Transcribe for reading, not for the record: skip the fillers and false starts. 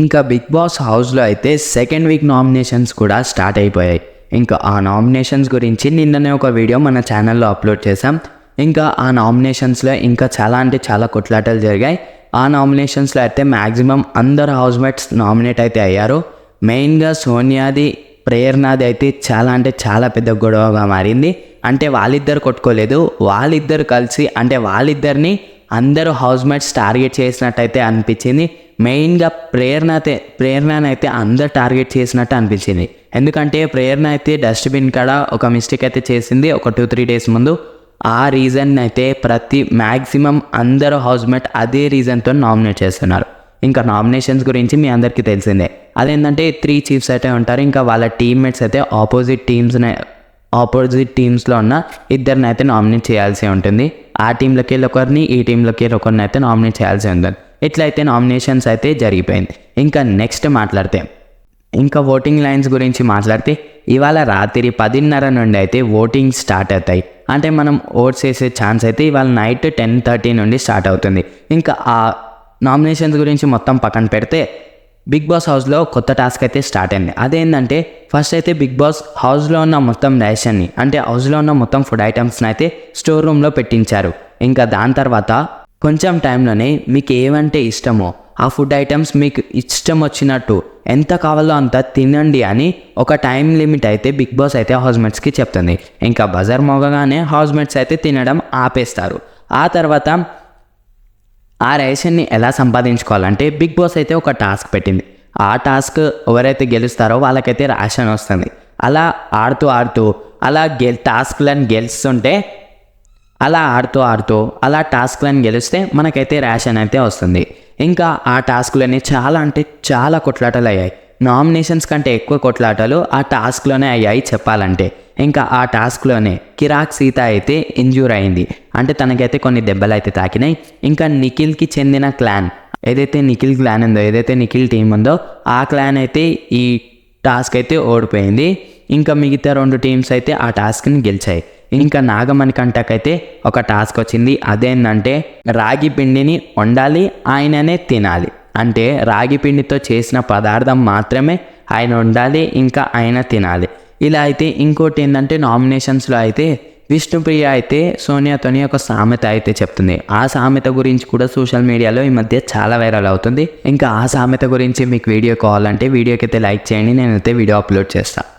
ఇంకా big boss హౌస్లో అయితే సెకండ్ వీక్ నామినేషన్స్ కూడా స్టార్ట్ అయిపోయాయి. ఇంకా ఆ నామినేషన్స్ గురించి నిన్ననే ఒక వీడియో మన ఛానల్లో అప్లోడ్ చేశాం. ఇంకా ఆ నామినేషన్స్లో ఇంకా చాలా అంటే చాలా కొట్లాటలు జరిగాయి. ఆ నామినేషన్స్లో అయితే మ్యాక్సిమం అందరు హౌస్మేట్స్ నామినేట్ అయితే అయ్యారు. మెయిన్గా సోనియాది, ప్రేరణది అయితే చాలా అంటే చాలా పెద్ద గొడవగా మారింది. అంటే వాళ్ళిద్దరు కొట్టుకోలేదు, వాళ్ళిద్దరు కలిసి అంటే వాళ్ళిద్దరిని అందరూ హౌస్మేట్స్ టార్గెట్ చేసినట్టయితే అనిపించింది. మెయిన్గా ప్రేరణనైతే అందరు టార్గెట్ చేసినట్టు అనిపించింది. ఎందుకంటే ప్రేరణ అయితే డస్ట్బిన్ కాడ ఒక మిస్టేక్ అయితే చేసింది ఒక 2-3 డేస్ ముందు. ఆ రీజన్ అయితే మ్యాక్సిమం అందరూ హౌస్మేట్ అదే రీజన్తో నామినేట్ చేస్తున్నారు. ఇంకా నామినేషన్స్ గురించి మీ అందరికీ తెలిసిందే. అదేంటంటే 3 చీఫ్స్ అయితే ఉంటారు. ఇంకా వాళ్ళ టీమ్మేట్స్ అయితే ఆపోజిట్ టీమ్స్లో ఉన్న ఇద్దరిని అయితే నామినేట్ చేయాల్సి ఉంటుంది. ఆ టీంలోకి వెళ్ళి ఒకరిని, ఈ టీంలోకి వెళ్ళి ఒకరిని అయితే నామినేట్ చేయాల్సి ఉంటుంది. ఇట్లయితే నామినేషన్స్ అయితే జరిగిపోయింది. ఇంకా నెక్స్ట్ మాట్లాడితే ఇంకా ఓటింగ్ లైన్స్ గురించి మాట్లాడితే ఇవాళ రాత్రి 10:30 నుండి అయితే ఓటింగ్ స్టార్ట్ అవుతాయి. అంటే మనం ఓట్స్ వేసే ఛాన్స్ అయితే ఇవాళ నైట్ 10:30 నుండి స్టార్ట్ అవుతుంది. ఇంకా ఆ నామినేషన్స్ గురించి మొత్తం పక్కన పెడితే బిగ్ బాస్ హౌస్లో కొత్త టాస్క్ అయితే స్టార్ట్ అయింది. అదేంటంటే ఫస్ట్ అయితే బిగ్ బాస్ హౌస్లో ఉన్న మొత్తం రేషన్ని అంటే హౌస్లో ఉన్న మొత్తం ఫుడ్ ఐటమ్స్ని అయితే స్టోర్ రూమ్లో పెట్టించారు. ఇంకా దాని తర్వాత కొంచెం టైంలోనే మీకు ఏమంటే ఇష్టమో ఆ ఫుడ్ ఐటమ్స్ మీకు ఇష్టం వచ్చినట్టు ఎంత కావాలో అంత తినండి అని ఒక టైం లిమిట్ అయితే బిగ్ బాస్ అయితే హౌస్మేట్స్కి చెప్తుంది. ఇంకా బజర్ మోగగానే హౌస్మేట్స్ అయితే తినడం ఆపేస్తారు. ఆ తర్వాత ఆ రేషన్ని ఎలా సంపాదించుకోవాలంటే బిగ్ బాస్ అయితే ఒక టాస్క్ పెట్టింది. ఆ టాస్క్ ఎవరైతే గెలుస్తారో వాళ్ళకైతే రేషన్ వస్తుంది. అలా ఆడుతూ అలా టాస్క్లను గెలుస్తుంటే అలా టాస్క్లను గెలిస్తే మనకైతే రేషన్ అయితే వస్తుంది. ఇంకా ఆ టాస్క్లోనే చాలా అంటే చాలా కొట్లాటలు అయ్యాయి. నామినేషన్స్ కంటే ఎక్కువ కొట్లాటలు ఆ టాస్క్లోనే అయ్యాయి చెప్పాలంటే. ఇంకా ఆ టాస్క్లోనే కిరాక్ సీత అయితే ఇంజ్యూర్ అయింది. అంటే తనకైతే కొన్ని దెబ్బలు అయితే తాకినాయి. ఇంకా నిఖిల్కి చెందిన క్లాన్ ఏదైతే నిఖిల్ టీం ఉందో ఆ క్లాన్ అయితే ఈ టాస్క్ అయితే ఓడిపోయింది. ఇంకా మిగతా 2 టీమ్స్ అయితే ఆ టాస్క్ని గెలిచాయి. ఇంకా నాగమణికంటకైతే ఒక టాస్క్ వచ్చింది. అదేంటంటే రాగి పిండిని వండాలి, ఆయననే తినాలి. అంటే రాగి పిండితో చేసిన పదార్థం మాత్రమే ఆయన వండాలి, ఇంకా ఆయన తినాలి. ఇలా అయితే ఇంకోటి ఏంటంటే నామినేషన్స్లో అయితే విష్ణుప్రియ అయితే సోనియాతోని ఒక సామెత అయితే చెప్తుంది. ఆ సామెత గురించి కూడా సోషల్ మీడియాలో ఈ మధ్య చాలా వైరల్ అవుతుంది. ఇంకా ఆ సామెత గురించి మీకు వీడియో కావాలంటే వీడియోకి అయితే లైక్ చేయండి, నేనైతే వీడియో అప్లోడ్ చేస్తాను.